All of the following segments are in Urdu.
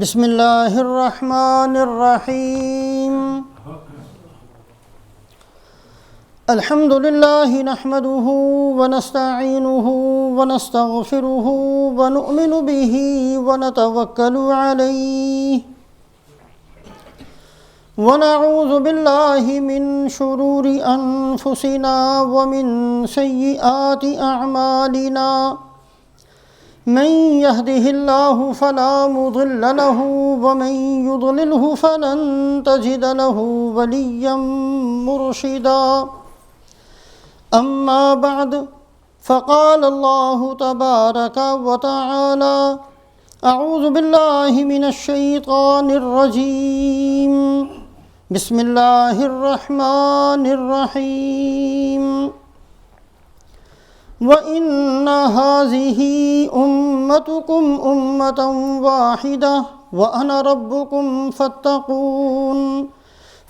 بسم اللہ الرحمن الرحیم الحمد للہ نحمده ونستعینه ونستغفره ونؤمن به ونتوکل علیہ ونعوذ باللہ من شرور انفسنا ومن سیئات اعمالنا من يهده الله فلا مضل له ومن يضلله فلن تجد له وليا مرشدا أما بعد فقال الله تبارك وتعالى أعوذ بالله من الشيطان الرجيم بسم الله الرحمن الرحيم وَإِنَّ هَٰذِهِ أُمَّتُكُمْ أُمَّةً وَاحِدَةً وَأَنَا رَبُّكُمْ فَاتَّقُونِ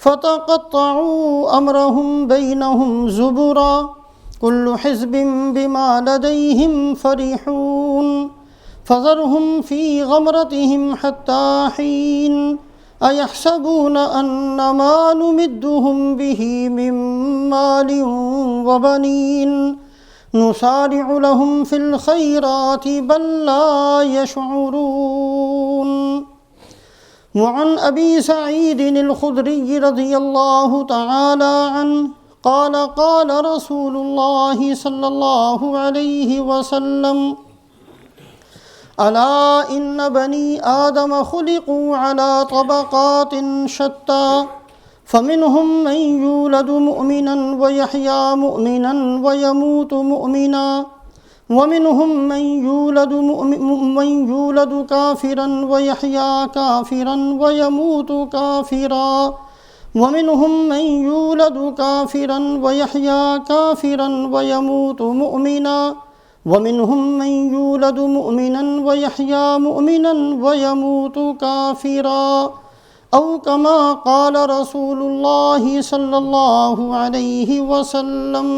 فَتَقَطَّعُوا أَمْرَهُمْ بَيْنَهُمْ زُبُرًا كُلُّ حِزْبٍ بِمَا لَدَيْهِمْ فَرِحُونَ فَذَرْهُمْ فِي غَمْرَتِهِمْ حَتَّىٰ حِينٍ أَيَحْسَبُونَ أَنَّ مَا نُمِدُّهُمْ بِهِ مِن مَّالٍ وَبَنِينَ نسارع لهم في الخيرات بل لا يشعرون وعن أبي سعيد الخدري رضي الله تعالى عنه قال قال رسول الله صلى الله عليه وسلم ألا إن بني آدم خلقوا على طبقات شتى فمنهم من يولد مؤمنا ويحيى مؤمنا ويموت مؤمنا ومنهم من يولد كافرا ويحيى كافرا ويموت كافرا ومنهم من يولد كافرا ويحيى كافرا ويموت مؤمنا ومنهم من يولد مؤمنا ويحيى مؤمنا ويموت كافرا او کما قال رسول اللہ صلی اللہ علیہ وسلم۔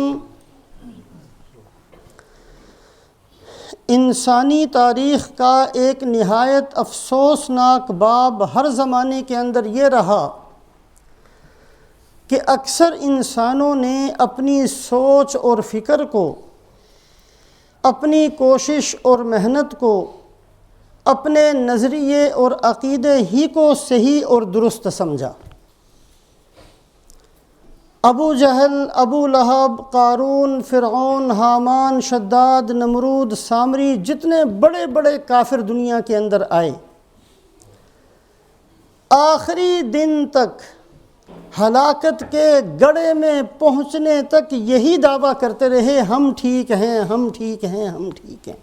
انسانی تاریخ کا ایک نہایت افسوسناک باب ہر زمانے کے اندر یہ رہا کہ اکثر انسانوں نے اپنی سوچ اور فکر کو، اپنی کوشش اور محنت کو، اپنے نظریے اور عقیدے ہی کو صحیح اور درست سمجھا۔ ابو جہل، ابو لہب، قارون، فرعون، حامان، شداد، نمرود، سامری، جتنے بڑے بڑے کافر دنیا کے اندر آئے، آخری دن تک ہلاکت کے گڑھے میں پہنچنے تک یہی دعویٰ کرتے رہے، ہم ٹھیک ہیں، ہم ٹھیک ہیں، ہم ٹھیک ہیں،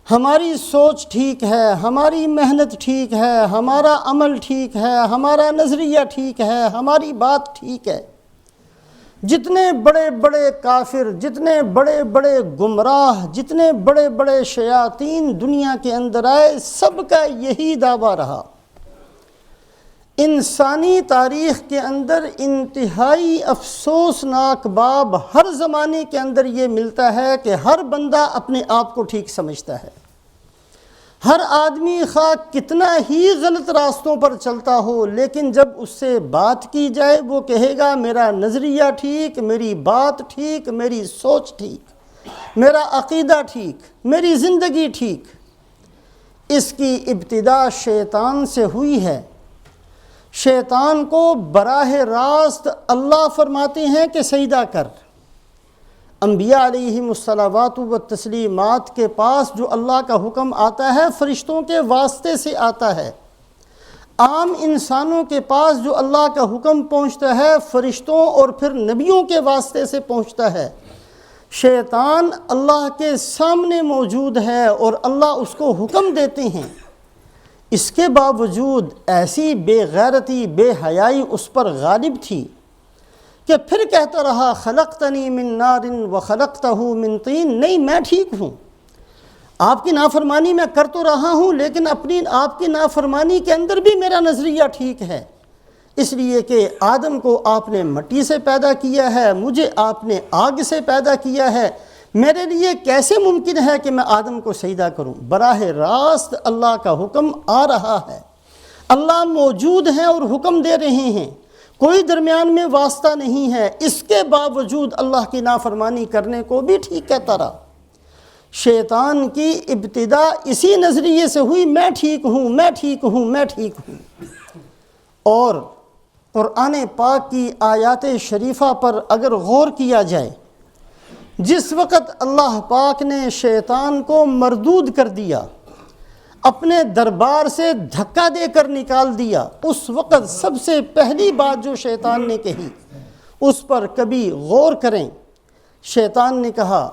ہماری سوچ ٹھیک ہے، ہماری محنت ٹھیک ہے، ہمارا عمل ٹھیک ہے، ہمارا نظریہ ٹھیک ہے، ہماری بات ٹھیک ہے۔ جتنے بڑے بڑے کافر، جتنے بڑے بڑے گمراہ، جتنے بڑے بڑے شیاطین دنیا کے اندر آئے، سب کا یہی دعویٰ رہا۔ انسانی تاریخ کے اندر انتہائی افسوسناک باب ہر زمانے کے اندر یہ ملتا ہے کہ ہر بندہ اپنے آپ کو ٹھیک سمجھتا ہے۔ ہر آدمی خواہ کتنا ہی غلط راستوں پر چلتا ہو، لیکن جب اس سے بات کی جائے وہ کہے گا میرا نظریہ ٹھیک، میری بات ٹھیک، میری سوچ ٹھیک، میرا عقیدہ ٹھیک، میری زندگی ٹھیک۔ اس کی ابتدا شیطان سے ہوئی ہے۔ شیطان کو براہ راست اللہ فرماتے ہیں کہ سجدہ کر۔ انبیاء علیہم الصلوات والتسلیمات کے پاس جو اللہ کا حکم آتا ہے فرشتوں کے واسطے سے آتا ہے۔ عام انسانوں کے پاس جو اللہ کا حکم پہنچتا ہے فرشتوں اور پھر نبیوں کے واسطے سے پہنچتا ہے۔ شیطان اللہ کے سامنے موجود ہے اور اللہ اس کو حکم دیتے ہیں، اس کے باوجود ایسی بے غیرتی، بے حیائی اس پر غالب تھی کہ پھر کہتا رہا خلقتنی من نار وخلقتہ من طین، نہیں میں ٹھیک ہوں، آپ کی نافرمانی میں کر تو رہا ہوں لیکن آپ کی نافرمانی کے اندر بھی میرا نظریہ ٹھیک ہے، اس لیے کہ آدم کو آپ نے مٹی سے پیدا کیا ہے، مجھے آپ نے آگ سے پیدا کیا ہے، میرے لیے کیسے ممکن ہے کہ میں آدم کو سجدہ کروں؟ براہ راست اللہ کا حکم آ رہا ہے، اللہ موجود ہیں اور حکم دے رہے ہیں، کوئی درمیان میں واسطہ نہیں ہے، اس کے باوجود اللہ کی نافرمانی کرنے کو بھی ٹھیک کہتا رہا۔ شیطان کی ابتدا اسی نظریے سے ہوئی، میں ٹھیک ہوں، میں ٹھیک ہوں، میں ٹھیک ہوں۔ اور قرآن پاک کی آیات شریفہ پر اگر غور کیا جائے، جس وقت اللہ پاک نے شیطان کو مردود کر دیا، اپنے دربار سے دھکا دے کر نکال دیا، اس وقت سب سے پہلی بات جو شیطان نے کہی اس پر کبھی غور کریں۔ شیطان نے کہا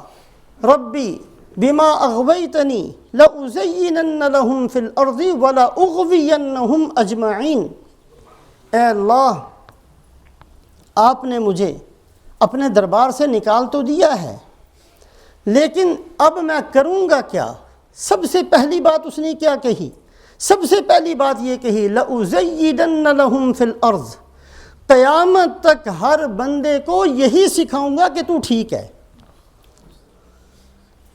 ربی بما اغویتنی لأزینن لہم فی الارض ولأغوینہم اجمعین۔ اے اللہ، آپ نے مجھے اپنے دربار سے نکال تو دیا ہے، لیکن اب میں کروں گا کیا؟ سب سے پہلی بات اس نے کیا کہی؟ سب سے پہلی بات یہ کہی لَأُزَيِّنَنَّ لَهُمْ فِي الْأَرْضِ، قیامت تک ہر بندے کو یہی سکھاؤں گا کہ تو ٹھیک ہے۔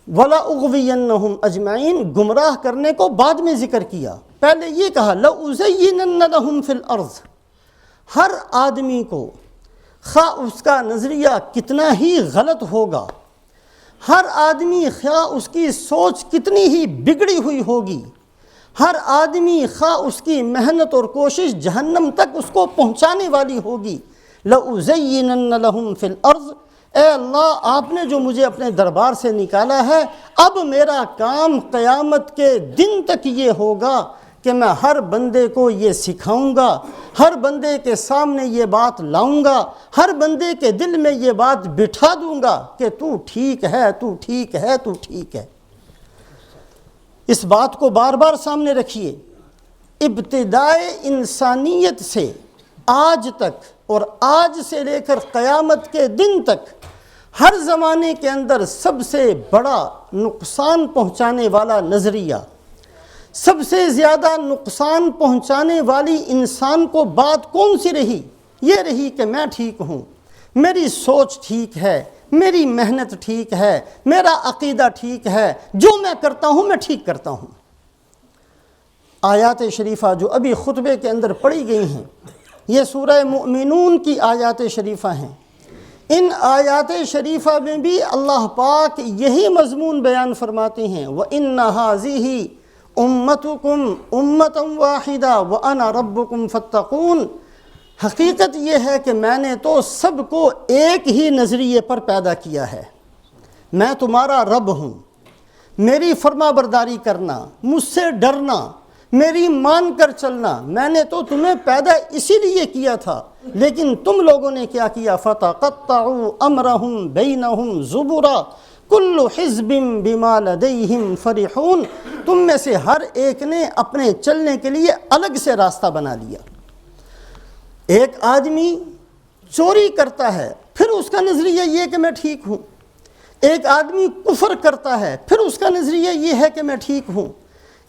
وَلَأُغْوِيَنَّهُمْ أَجْمَعِينَ، گمراہ کرنے کو بعد میں ذکر کیا، پہلے یہ کہا لَأُزَيِّنَنَّ لَهُمْ فِي الْأَرْضِ۔ ہر آدمی کو، خواہ اس کا نظریہ کتنا ہی غلط ہوگا، ہر آدمی خواہ اس کی سوچ کتنی ہی بگڑی ہوئی ہوگی، ہر آدمی خواہ اس کی محنت اور کوشش جہنم تک اس کو پہنچانے والی ہوگی، لَأُزَيِّنَنَّ لَهُمْ فِي الْأَرْضِ، اے اللہ آپ نے جو مجھے اپنے دربار سے نکالا ہے، اب میرا کام قیامت کے دن تک یہ ہوگا کہ میں ہر بندے کو یہ سکھاؤں گا، ہر بندے کے سامنے یہ بات لاؤں گا، ہر بندے کے دل میں یہ بات بٹھا دوں گا کہ تو ٹھیک ہے، تو ٹھیک ہے، تو ٹھیک ہے۔ اس بات کو بار بار سامنے رکھیے، ابتدائے انسانیت سے آج تک اور آج سے لے کر قیامت کے دن تک ہر زمانے کے اندر سب سے بڑا نقصان پہنچانے والا نظریہ، سب سے زیادہ نقصان پہنچانے والی انسان کو بات کون سی رہی؟ یہ رہی کہ میں ٹھیک ہوں، میری سوچ ٹھیک ہے، میری محنت ٹھیک ہے، میرا عقیدہ ٹھیک ہے، جو میں کرتا ہوں میں ٹھیک کرتا ہوں۔ آیات شریفہ جو ابھی خطبے کے اندر پڑھی گئی ہیں، یہ سورہ مؤمنون کی آیات شریفہ ہیں۔ ان آیات شریفہ میں بھی اللہ پاک یہی مضمون بیان فرماتے ہیں، وَإِنَّ هَٰذِهِ أُمَّتُكُمْ أُمَّةً وَاحِدَةً وَأَنَا رَبُّكُمْ فَاتَّقُونِ۔ حقیقت یہ ہے کہ میں نے تو سب کو ایک ہی نظریے پر پیدا کیا ہے، میں تمہارا رب ہوں، میری فرما برداری کرنا، مجھ سے ڈرنا، میری مان کر چلنا، میں نے تو تمہیں پیدا اسی لیے کیا تھا، لیکن تم لوگوں نے کیا کیا؟ فَتَقَطَّعُوا أَمْرَهُمْ بَيْنَهُمْ زُبُرًا كُلُّ حِزْبٍ بِمَا لَدَيْهِمْ فَرِحُونَ۔ تم میں سے ہر ایک نے اپنے چلنے کے لیے الگ سے راستہ بنا لیا۔ ایک آدمی چوری کرتا ہے، پھر اس کا نظریہ یہ کہ میں ٹھیک ہوں۔ ایک آدمی کفر کرتا ہے، پھر اس کا نظریہ یہ ہے کہ میں ٹھیک ہوں۔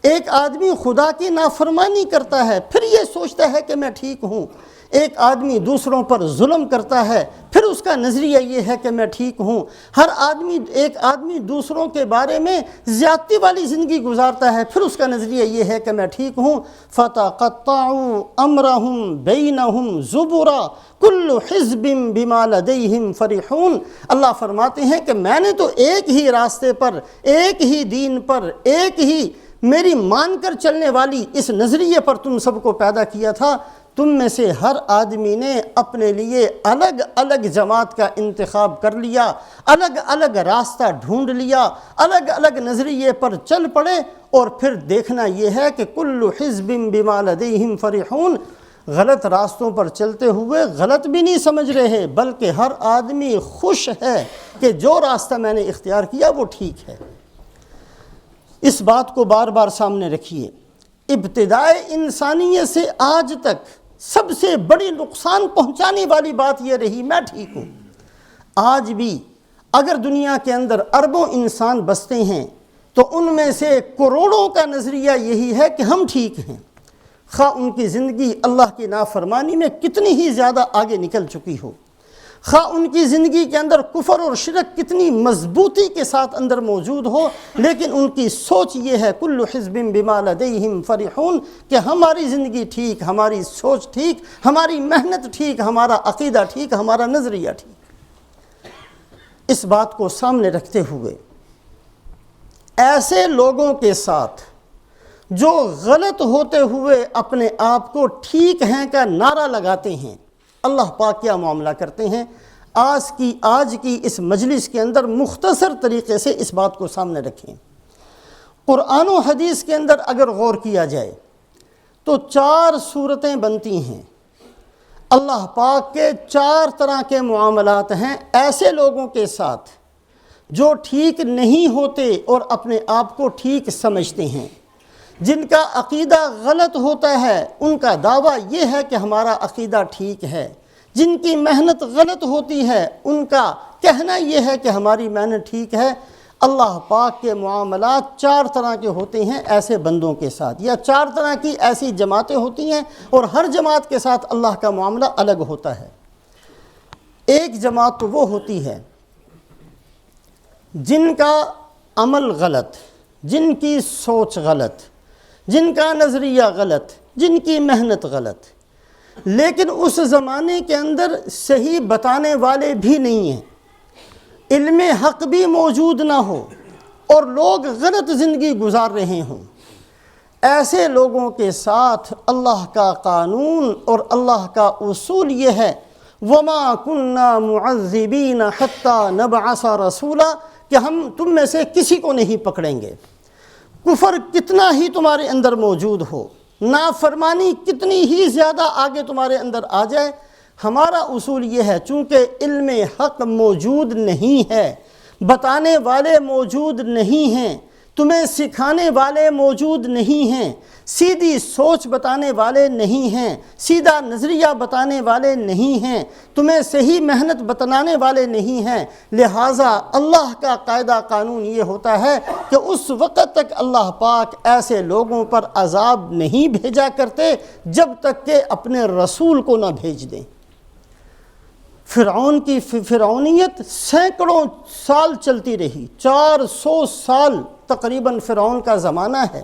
ایک آدمی خدا کی نافرمانی کرتا ہے، پھر یہ سوچتا ہے کہ میں ٹھیک ہوں۔ ایک آدمی دوسروں پر ظلم کرتا ہے، پھر اس کا نظریہ یہ ہے کہ میں ٹھیک ہوں۔ ایک آدمی دوسروں کے بارے میں زیادتی والی زندگی گزارتا ہے، پھر اس کا نظریہ یہ ہے کہ میں ٹھیک ہوں۔ فَتَقَطَّعُوا أَمْرَهُمْ بَيْنَهُمْ زُبُرًا كُلُّ حِزْبٍ بِمَا لَدَيْهِمْ فَرِحُونَ۔ اللہ فرماتے ہیں کہ میں نے تو ایک ہی راستے پر، ایک ہی دین پر، ایک ہی میری مان کر چلنے والی اس نظریے پر تم سب کو پیدا کیا تھا۔ تم میں سے ہر آدمی نے اپنے لیے الگ الگ جماعت کا انتخاب کر لیا، الگ الگ راستہ ڈھونڈ لیا، الگ الگ نظریے پر چل پڑے، اور پھر دیکھنا یہ ہے کہ کل حزب بما لدیہم فرحون، غلط راستوں پر چلتے ہوئے غلط بھی نہیں سمجھ رہے، بلکہ ہر آدمی خوش ہے کہ جو راستہ میں نے اختیار کیا وہ ٹھیک ہے۔ اس بات کو بار بار سامنے رکھیے، ابتدائے انسانیت سے آج تک سب سے بڑی نقصان پہنچانے والی بات یہ رہی میں ٹھیک ہوں۔ آج بھی اگر دنیا کے اندر اربوں انسان بستے ہیں تو ان میں سے کروڑوں کا نظریہ یہی ہے کہ ہم ٹھیک ہیں، خواہ ان کی زندگی اللہ کی نافرمانی میں کتنی ہی زیادہ آگے نکل چکی ہو، خواہ ان کی زندگی کے اندر کفر اور شرک کتنی مضبوطی کے ساتھ اندر موجود ہو، لیکن ان کی سوچ یہ ہے کل حزب بما لدیہم فرحون، کہ ہماری زندگی ٹھیک، ہماری سوچ ٹھیک، ہماری محنت ٹھیک، ہمارا عقیدہ ٹھیک، ہمارا نظریہ ٹھیک۔ اس بات کو سامنے رکھتے ہوئے ایسے لوگوں کے ساتھ جو غلط ہوتے ہوئے اپنے آپ کو ٹھیک ہیں کا نعرہ لگاتے ہیں، اللہ پاک کیا معاملہ کرتے ہیں؟ آج کی اس مجلس کے اندر مختصر طریقے سے اس بات کو سامنے رکھیں۔ قرآن و حدیث کے اندر اگر غور کیا جائے تو 4 صورتیں بنتی ہیں۔ اللہ پاک کے 4 طرح کے معاملات ہیں ایسے لوگوں کے ساتھ جو ٹھیک نہیں ہوتے اور اپنے آپ کو ٹھیک سمجھتے ہیں، جن کا عقیدہ غلط ہوتا ہے ان کا دعویٰ یہ ہے کہ ہمارا عقیدہ ٹھیک ہے، جن کی محنت غلط ہوتی ہے ان کا کہنا یہ ہے کہ ہماری محنت ٹھیک ہے۔ اللہ پاک کے معاملات 4 طرح کے ہوتے ہیں ایسے بندوں کے ساتھ، یا 4 طرح کی ایسی جماعتیں ہوتی ہیں، اور ہر جماعت کے ساتھ اللہ کا معاملہ الگ ہوتا ہے۔ ایک جماعت تو وہ ہوتی ہے جن کا عمل غلط، جن کی سوچ غلط، جن کا نظریہ غلط، جن کی محنت غلط، لیکن اس زمانے کے اندر صحیح بتانے والے بھی نہیں ہیں، علم حق بھی موجود نہ ہو اور لوگ غلط زندگی گزار رہے ہوں۔ ایسے لوگوں کے ساتھ اللہ کا قانون اور اللہ کا اصول یہ ہے وَمَا كُنَّا مُعَذِّبِينَ حَتَّى نَبْعَثَ رَسُولًا، کہ ہم تم میں سے کسی کو نہیں پکڑیں گے، کفر کتنا ہی تمہارے اندر موجود ہو، نافرمانی کتنی ہی زیادہ آگے تمہارے اندر آ جائے، ہمارا اصول یہ ہے چونکہ علم حق موجود نہیں ہے، بتانے والے موجود نہیں ہیں، تمہیں سکھانے والے موجود نہیں ہیں، سیدھی سوچ بتانے والے نہیں ہیں، سیدھا نظریہ بتانے والے نہیں ہیں، تمہیں صحیح محنت بتانے والے نہیں ہیں، لہٰذا اللہ کا قاعدہ قانون یہ ہوتا ہے کہ اس وقت تک اللہ پاک ایسے لوگوں پر عذاب نہیں بھیجا کرتے جب تک کہ اپنے رسول کو نہ بھیج دیں۔ فرعون کی فرعونیت سینکڑوں سال چلتی رہی، 400 سال تقریباً فرعون کا زمانہ ہے،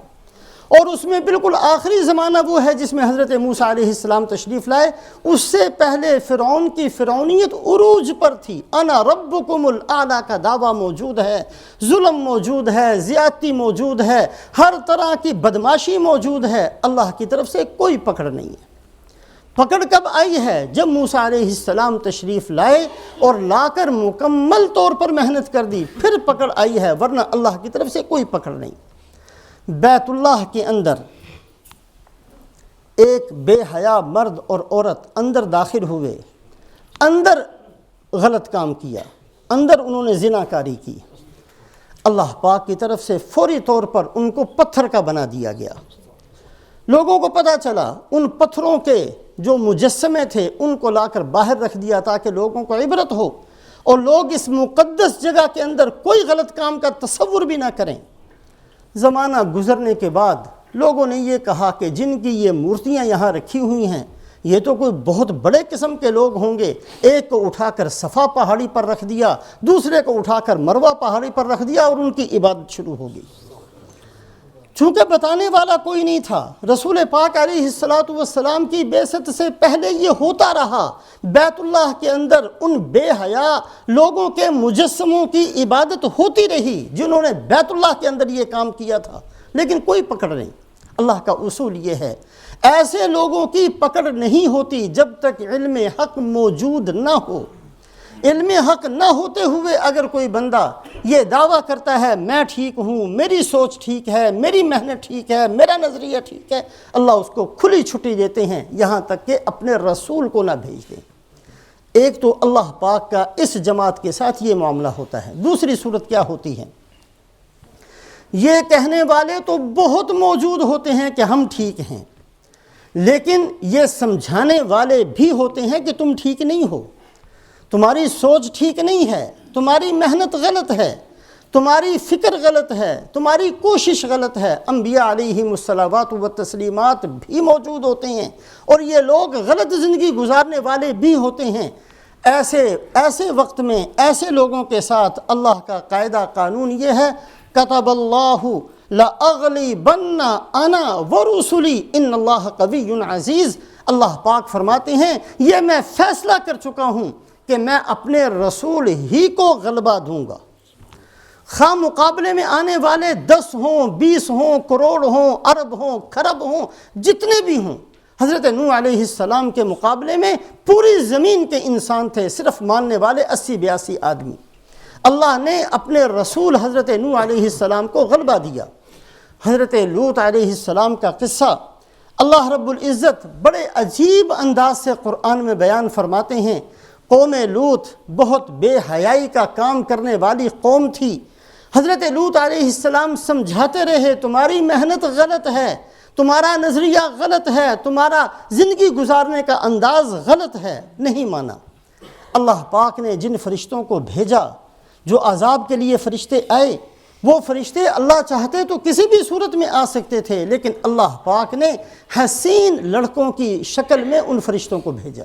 اور اس میں بالکل آخری زمانہ وہ ہے جس میں حضرت موسیٰ علیہ السلام تشریف لائے۔ اس سے پہلے فرعون کی فرعونیت عروج پر تھی، انا ربکم الاعلیٰ کا دعویٰ موجود ہے، ظلم موجود ہے، زیادتی موجود ہے، ہر طرح کی بدماشی موجود ہے، اللہ کی طرف سے کوئی پکڑ نہیں ہے۔ پکڑ کب آئی ہے؟ جب موسیٰ علیہ السلام تشریف لائے اور لا کر مکمل طور پر محنت کر دی، پھر پکڑ آئی ہے، ورنہ اللہ کی طرف سے کوئی پکڑ نہیں۔ بیت اللہ کے اندر ایک بے حیا مرد اور عورت اندر داخل ہوئے، اندر غلط کام کیا، اندر انہوں نے زنا کاری کی، اللہ پاک کی طرف سے فوری طور پر ان کو پتھر کا بنا دیا گیا۔ لوگوں کو پتہ چلا، ان پتھروں کے جو مجسمے تھے ان کو لا کر باہر رکھ دیا تاکہ لوگوں کو عبرت ہو اور لوگ اس مقدس جگہ کے اندر کوئی غلط کام کا تصور بھی نہ کریں۔ زمانہ گزرنے کے بعد لوگوں نے یہ کہا کہ جن کی یہ مورتیاں یہاں رکھی ہوئی ہیں یہ تو کوئی بہت بڑے قسم کے لوگ ہوں گے، ایک کو اٹھا کر صفا پہاڑی پر رکھ دیا، دوسرے کو اٹھا کر مروہ پہاڑی پر رکھ دیا اور ان کی عبادت شروع ہو گئی۔ چونکہ بتانے والا کوئی نہیں تھا، رسول پاک علیہ السلام کی بعثت سے پہلے یہ ہوتا رہا، بیت اللہ کے اندر ان بے حیا لوگوں کے مجسموں کی عبادت ہوتی رہی جنہوں نے بیت اللہ کے اندر یہ کام کیا تھا، لیکن کوئی پکڑ نہیں۔ اللہ کا اصول یہ ہے ایسے لوگوں کی پکڑ نہیں ہوتی جب تک علم حق موجود نہ ہو۔ علم حق نہ ہوتے ہوئے اگر کوئی بندہ یہ دعویٰ کرتا ہے میں ٹھیک ہوں، میری سوچ ٹھیک ہے، میری محنت ٹھیک ہے، میرا نظریہ ٹھیک ہے، اللہ اس کو کھلی چھٹی دیتے ہیں یہاں تک کہ اپنے رسول کو نہ بھیج دیں۔ ایک تو اللہ پاک کا اس جماعت کے ساتھ یہ معاملہ ہوتا ہے۔ دوسری صورت کیا ہوتی ہے؟ یہ کہنے والے تو بہت موجود ہوتے ہیں کہ ہم ٹھیک ہیں، لیکن یہ سمجھانے والے بھی ہوتے ہیں کہ تم ٹھیک نہیں ہو، تمہاری سوچ ٹھیک نہیں ہے، تمہاری محنت غلط ہے، تمہاری فکر غلط ہے، تمہاری کوشش غلط ہے۔ انبیاء علیہم الصلوات و تسلیمات بھی موجود ہوتے ہیں اور یہ لوگ غلط زندگی گزارنے والے بھی ہوتے ہیں۔ ایسے وقت میں ایسے لوگوں کے ساتھ اللہ کا قاعدہ قانون یہ ہے، کتب اللہ لأغلبن انا ورسلی ان اللہ قوی عزیز۔ اللہ پاک فرماتے ہیں یہ میں فیصلہ کر چکا ہوں کہ میں اپنے رسول ہی کو غلبہ دوں گا، خواہ مقابلے میں آنے والے 10 ہوں، 20 ہوں، کروڑ ہوں، ارب ہوں، خرب ہوں، جتنے بھی ہوں۔ حضرت نوح علیہ السلام کے مقابلے میں پوری زمین کے انسان تھے، صرف ماننے والے 80-82 آدمی۔ اللہ نے اپنے رسول حضرت نوح علیہ السلام کو غلبہ دیا۔ حضرت لوط علیہ السلام کا قصہ اللہ رب العزت بڑے عجیب انداز سے قرآن میں بیان فرماتے ہیں۔ قوم لوط بہت بے حیائی کا کام کرنے والی قوم تھی۔ حضرت لوط علیہ السلام سمجھاتے رہے تمہاری محنت غلط ہے، تمہارا نظریہ غلط ہے، تمہارا زندگی گزارنے کا انداز غلط ہے، نہیں مانا۔ اللہ پاک نے جن فرشتوں کو بھیجا، جو عذاب کے لیے فرشتے آئے، وہ فرشتے اللہ چاہتے تو کسی بھی صورت میں آ سکتے تھے، لیکن اللہ پاک نے حسین لڑکوں کی شکل میں ان فرشتوں کو بھیجا۔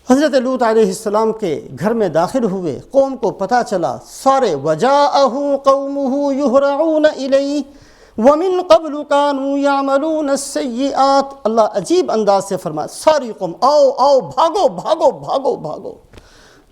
حضرت لوط علیہ السلام کے گھر میں داخل ہوئے، قوم کو پتہ چلا، سارے وَجَاءَهُ قَوْمُهُ يُهْرَعُونَ إِلَيْهِ وَمِن قَبْلُ كَانُوا يَعْمَلُونَ السَّيِّئَاتِ۔ اللہ عجیب انداز سے فرمایا، ساری قوم آؤ آؤ، بھاگو بھاگو بھاگو بھاگو،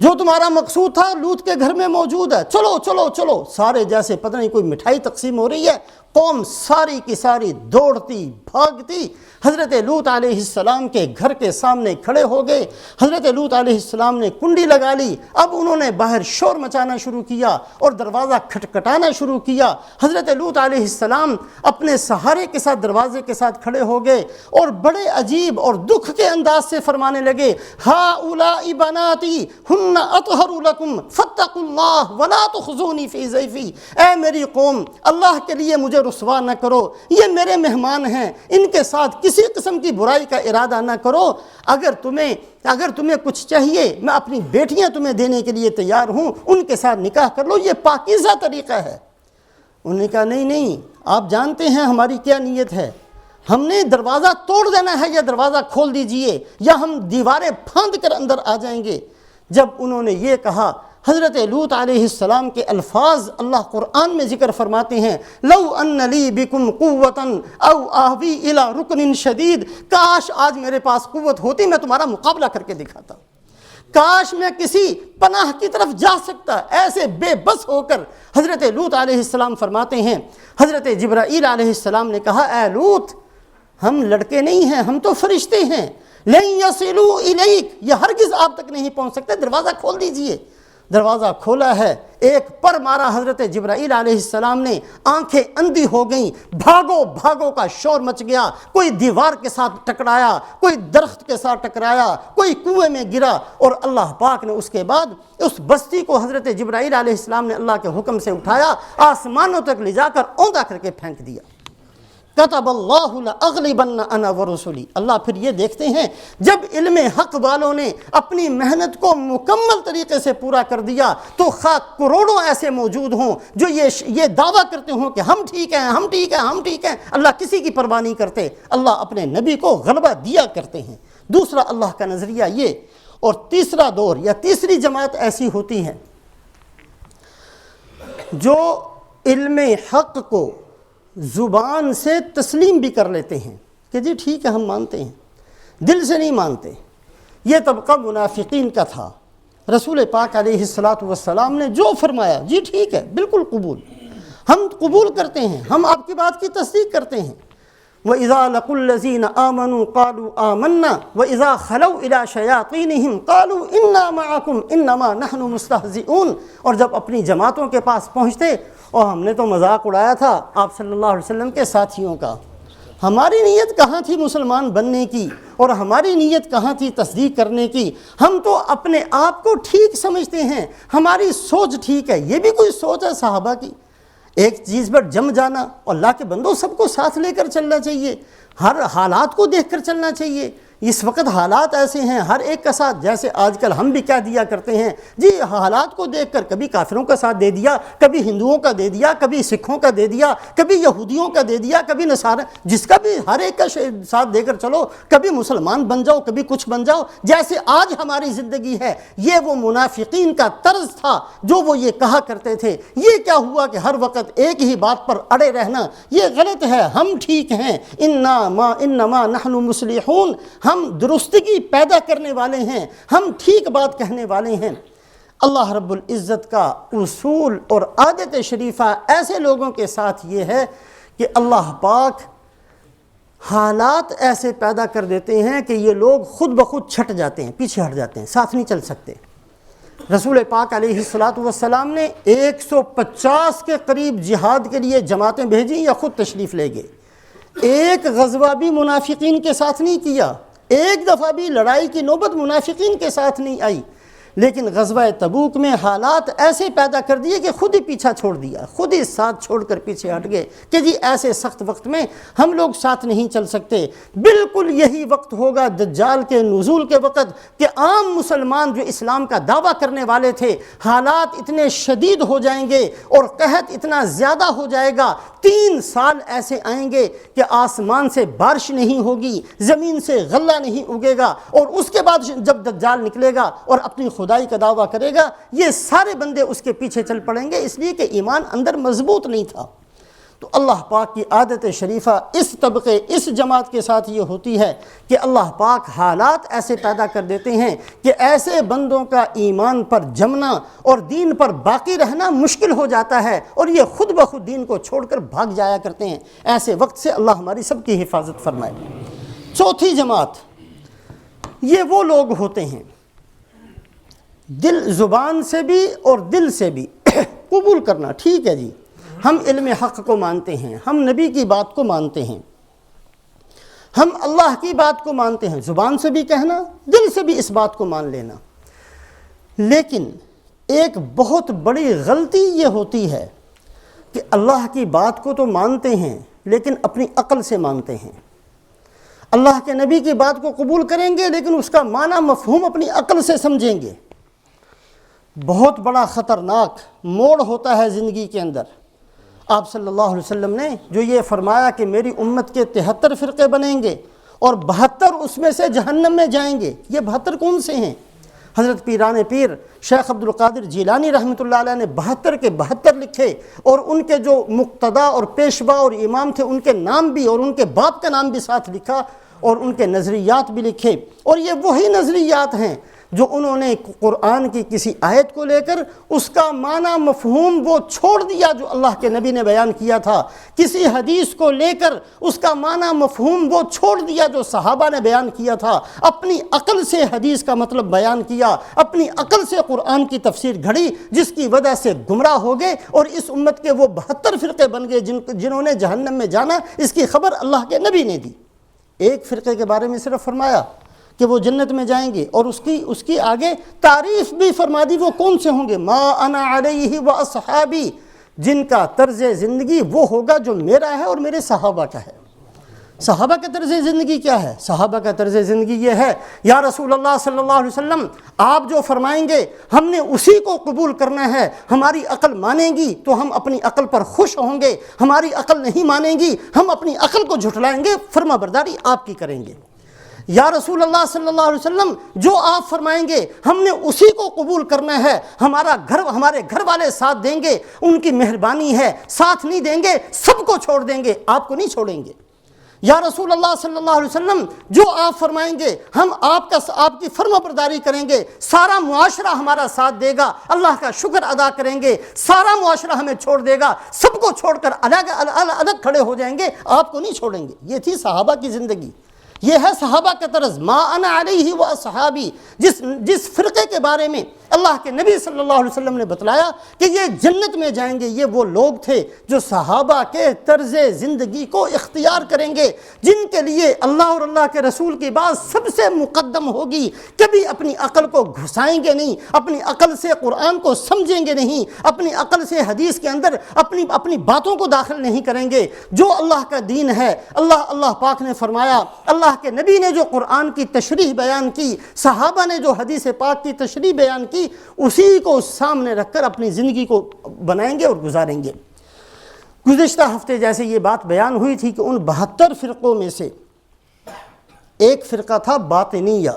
جو تمہارا مقصود تھا لوط کے گھر میں موجود ہے، چلو چلو چلو۔ سارے جیسے پتہ نہیں کوئی مٹھائی تقسیم ہو رہی ہے، قوم ساری کی ساری دوڑتی بھاگتی حضرت لوط علیہ السلام کے گھر کے سامنے کھڑے ہو گئے۔ حضرت لوط علیہ السلام نے کنڈی لگا لی، اب انہوں نے باہر شور مچانا شروع کیا اور دروازہ کھٹکھٹانا شروع کیا۔ حضرت لوط علیہ السلام اپنے سہارے کے ساتھ دروازے کے ساتھ کھڑے ہو گئے اور بڑے عجیب اور دکھ کے انداز سے فرمانے لگے، ہؤلاء بناتی ہن اطہر لکم فاتقوا اللہ ولا تخزونی فی ضیفی۔ اے میری قوم، اللہ کے لیے مجھے رسوا نہ کرو، یہ میرے مہمان ہیں، ان کے ساتھ کسی قسم کی برائی کا ارادہ نہ کرو۔ اگر تمہیں کچھ چاہیے، میں اپنی بیٹیاں تمہیں دینے کے لیے تیار ہوں، ان کے ساتھ نکاح کر لو، یہ پاکیزہ طریقہ ہے۔ انہوں نے کہا نہیں، آپ جانتے ہیں ہماری کیا نیت ہے، ہم نے دروازہ توڑ دینا ہے، یا دروازہ کھول دیجئے یا ہم دیواریں پھاند کر اندر آ جائیں گے۔ جب انہوں نے یہ کہا، حضرت لوط علیہ السلام کے الفاظ اللہ قرآن میں ذکر فرماتے ہیں، لو ان لی بکم قوتا او آوی الی رکن شدید، کاش آج میرے پاس قوت ہوتی، میں تمہارا مقابلہ کر کے دکھاتا، کاش میں کسی پناہ کی طرف جا سکتا۔ ایسے بے بس ہو کر حضرت لوط علیہ السلام فرماتے ہیں، حضرت جبرائیل علیہ السلام نے کہا، اے لوط، ہم لڑکے نہیں ہیں، ہم تو فرشتے ہیں، لن یصلوا الیک، یہ ہرگز آپ تک نہیں پہنچ سکتے، دروازہ کھول دیجئے۔ دروازہ کھولا ہے، ایک پر مارا حضرت جبرائیل علیہ السلام نے، آنکھیں اندھی ہو گئیں، بھاگو بھاگو کا شور مچ گیا، کوئی دیوار کے ساتھ ٹکرایا، کوئی درخت کے ساتھ ٹکرایا، کوئی کنویں میں گرا، اور اللہ پاک نے اس کے بعد اس بستی کو حضرت جبرائیل علیہ السلام نے اللہ کے حکم سے اٹھایا، آسمانوں تک لے جا کر اوندا کر کے پھینک دیا۔ کتب اللہ لأغلبن انا ورسلی۔ اللہ پھر یہ دیکھتے ہیں، جب علم حق والوں نے اپنی محنت کو مکمل طریقے سے پورا کر دیا تو خواہ کروڑوں ایسے موجود ہوں جو یہ دعویٰ کرتے ہوں کہ ہم ٹھیک ہیں، ہم ٹھیک ہیں، ہم ٹھیک ہیں، اللہ کسی کی پرواہ نہیں کرتے، اللہ اپنے نبی کو غلبہ دیا کرتے ہیں۔ دوسرا اللہ کا نظریہ یہ، اور تیسرا دور یا تیسری جماعت ایسی ہوتی ہے جو علم حق کو زبان سے تسلیم بھی کر لیتے ہیں کہ جی ٹھیک ہے ہم مانتے ہیں، دل سے نہیں مانتے۔ یہ طبقہ منافقین کا تھا۔ رسول پاک علیہ السلام نے جو فرمایا، جی ٹھیک ہے، بالکل قبول، ہم قبول کرتے ہیں، ہم آپ کی بات کی تصدیق کرتے ہیں۔ وَإِذَا لَقُوا الَّذِينَ آمَنُوا قَالُوا آمَنَّا وَإِذَا خَلَوْا إِلَىٰ شَيَاطِينِهِمْ قَالُوا إِنَّا مَعَكُمْ إِنَّمَا نَحْنُ مُسْتَهْزِئُونَ۔ اور جب اپنی جماعتوں کے پاس پہنچتے، اور ہم نے تو مذاق اڑایا تھا آپ صلی اللہ علیہ وسلم کے ساتھیوں کا، ہماری نیت کہاں تھی مسلمان بننے کی، اور ہماری نیت کہاں تھی تصدیق کرنے کی، ہم تو اپنے آپ کو ٹھیک سمجھتے ہیں، ہماری سوچ ٹھیک ہے۔ یہ بھی کوئی سوچ ہے صحابہ کی؟ ایک چیز پر جم جانا، اور اللہ کے بندوں سب کو ساتھ لے کر چلنا چاہیے، ہر حالات کو دیکھ کر چلنا چاہیے۔ اس وقت حالات ایسے ہیں ہر ایک کا ساتھ، جیسے آج کل ہم بھی کہہ دیا کرتے ہیں جی حالات کو دیکھ کر کبھی کافروں کا ساتھ دے دیا، کبھی ہندوؤں کا دے دیا، کبھی سکھوں کا دے دیا، کبھی یہودیوں کا دے دیا، کبھی نصارہ، جس کا بھی ہر ایک کا ساتھ دے کر چلو، کبھی مسلمان بن جاؤ، کبھی کچھ بن جاؤ، جیسے آج ہماری زندگی ہے۔ یہ وہ منافقین کا طرز تھا جو وہ یہ کہا کرتے تھے۔ یہ کیا ہوا کہ ہر وقت ایک ہی بات پر اڑے رہنا، یہ غلط ہے۔ ہم ٹھیک ہیں، انما نحن مصلحون، ہم درستگی پیدا کرنے والے ہیں، ہم ٹھیک بات کہنے والے ہیں۔ اللہ رب العزت کا اصول اور عادت شریفہ ایسے لوگوں کے ساتھ یہ ہے کہ اللہ پاک حالات ایسے پیدا کر دیتے ہیں کہ یہ لوگ خود بخود چھٹ جاتے ہیں، پیچھے ہٹ جاتے ہیں، ساتھ نہیں چل سکتے۔ رسول پاک علیہ السلام نے 150 کے قریب جہاد کے لیے جماعتیں بھیجیں یا خود تشریف لے گئے۔ ایک غزوہ بھی منافقین کے ساتھ نہیں کیا، ایک دفعہ بھی لڑائی کی نوبت منافقین کے ساتھ نہیں آئی، لیکن غزوہ تبوک میں حالات ایسے پیدا کر دیے کہ خود ہی پیچھا چھوڑ دیا، خود ہی ساتھ چھوڑ کر پیچھے ہٹ گئے کہ جی ایسے سخت وقت میں ہم لوگ ساتھ نہیں چل سکتے۔ بالکل یہی وقت ہوگا دجال کے نزول کے وقت کہ عام مسلمان جو اسلام کا دعویٰ کرنے والے تھے، حالات اتنے شدید ہو جائیں گے اور قحط اتنا زیادہ ہو جائے گا، 3 سال ایسے آئیں گے کہ آسمان سے بارش نہیں ہوگی، زمین سے غلہ نہیں اگے گا، اور اس کے بعد جب دجال نکلے گا اور اپنی خدائی کا دعویٰ کرے گا، یہ سارے بندے اس کے پیچھے چل پڑیں گے، اس لیے کہ ایمان اندر مضبوط نہیں تھا۔ تو اللہ پاک کی عادت شریفہ اس طبقے، اس جماعت کے ساتھ یہ ہوتی ہے کہ اللہ پاک حالات ایسے پیدا کر دیتے ہیں کہ ایسے بندوں کا ایمان پر جمنا اور دین پر باقی رہنا مشکل ہو جاتا ہے، اور یہ خود بخود دین کو چھوڑ کر بھاگ جایا کرتے ہیں۔ ایسے وقت سے اللہ ہماری سب کی حفاظت فرمائے۔ چوتھی جماعت، یہ وہ لوگ ہوتے ہیں دل، زبان سے بھی اور دل سے بھی قبول کرنا، ٹھیک ہے جی ہم علم حق کو مانتے ہیں، ہم نبی کی بات کو مانتے ہیں، ہم اللہ کی بات کو مانتے ہیں، زبان سے بھی کہنا، دل سے بھی اس بات کو مان لینا۔ لیکن ایک بہت بڑی غلطی یہ ہوتی ہے کہ اللہ کی بات کو تو مانتے ہیں لیکن اپنی عقل سے مانتے ہیں، اللہ کے نبی کی بات کو قبول کریں گے لیکن اس کا معنی مفہوم اپنی عقل سے سمجھیں گے۔ بہت بڑا خطرناک موڑ ہوتا ہے زندگی کے اندر۔ آپ صلی اللہ علیہ وسلم نے جو یہ فرمایا کہ میری امت کے 73 فرقے بنیں گے اور 72 اس میں سے جہنم میں جائیں گے، یہ 72 کون سے ہیں؟ حضرت پیران پیر شیخ عبد القادر جیلانی رحمۃ اللہ علیہ نے 72 کے 72 لکھے، اور ان کے جو مقتدا اور پیشوا اور امام تھے ان کے نام بھی اور ان کے باپ کا نام بھی ساتھ لکھا، اور ان کے نظریات بھی لکھے۔ اور یہ وہی نظریات ہیں جو انہوں نے قرآن کی کسی آیت کو لے کر اس کا معنی مفہوم وہ چھوڑ دیا جو اللہ کے نبی نے بیان کیا تھا، کسی حدیث کو لے کر اس کا معنی مفہوم وہ چھوڑ دیا جو صحابہ نے بیان کیا تھا، اپنی عقل سے حدیث کا مطلب بیان کیا، اپنی عقل سے قرآن کی تفسیر گھڑی، جس کی وجہ سے گمراہ ہو گئے، اور اس امت کے وہ 72 فرقے بن گئے جنہوں نے جہنم میں جانا اس کی خبر اللہ کے نبی نے دی۔ ایک فرقے کے بارے میں صرف فرمایا کہ وہ جنت میں جائیں گے، اور اس کی آگے تعریف بھی فرما دی وہ کون سے ہوں گے، ما انا علیہ و اصحابی، جن کا طرز زندگی وہ ہوگا جو میرا ہے اور میرے صحابہ کا ہے۔ صحابہ کا طرز زندگی کیا ہے؟ صحابہ کا طرز زندگی یہ ہے، یا رسول اللہ صلی اللہ علیہ وسلم آپ جو فرمائیں گے ہم نے اسی کو قبول کرنا ہے، ہماری عقل مانے گی تو ہم اپنی عقل پر خوش ہوں گے، ہماری عقل نہیں مانیں گی ہم اپنی عقل کو جھٹلائیں گے، فرما برداری آپ کی کریں گے۔ یا رسول اللہ صلی اللہ علیہ وسلم جو آپ فرمائیں گے ہم نے اسی کو قبول کرنا ہے، ہمارے گھر والے ساتھ دیں گے، ان کی مہربانی ہے، ساتھ نہیں دیں گے سب کو چھوڑ دیں گے، آپ کو نہیں چھوڑیں گے۔ یا رسول اللہ صلی اللہ علیہ وسلم جو آپ فرمائیں گے ہم آپ کی فرما برداری کریں گے، سارا معاشرہ ہمارا ساتھ دے گا، اللہ کا شکر ادا کریں گے، سارا معاشرہ ہمیں چھوڑ دے گا، سب کو چھوڑ کر الگ کھڑے ہو جائیں گے، آپ کو نہیں چھوڑیں گے۔ یہ تھی صحابہ کی زندگی، یہ ہے صحابہ کا طرز، ما انا علیہ و اصحابی۔ جس فرقے کے بارے میں اللہ کے نبی صلی اللہ علیہ وسلم نے بتلایا کہ یہ جنت میں جائیں گے یہ وہ لوگ تھے جو صحابہ کے طرز زندگی کو اختیار کریں گے، جن کے لیے اللہ اور اللہ کے رسول کی بات سب سے مقدم ہوگی، کبھی اپنی عقل کو گھسائیں گے نہیں، اپنی عقل سے قرآن کو سمجھیں گے نہیں، اپنی عقل سے حدیث کے اندر اپنی باتوں کو داخل نہیں کریں گے۔ جو اللہ کا دین ہے، اللہ پاک نے فرمایا، اللہ کے نبی نے جو قرآن کی تشریح بیان کی، صحابہ نے جو حدیث پاک کی تشریح بیان کی، اسی کو سامنے رکھ کر اپنی زندگی کو بنائیں گے اور گزاریں گے۔ گزشتہ ہفتے جیسے یہ بات بیان ہوئی تھی کہ ان 72 فرقوں میں سے ایک فرقہ تھا باطنیہ،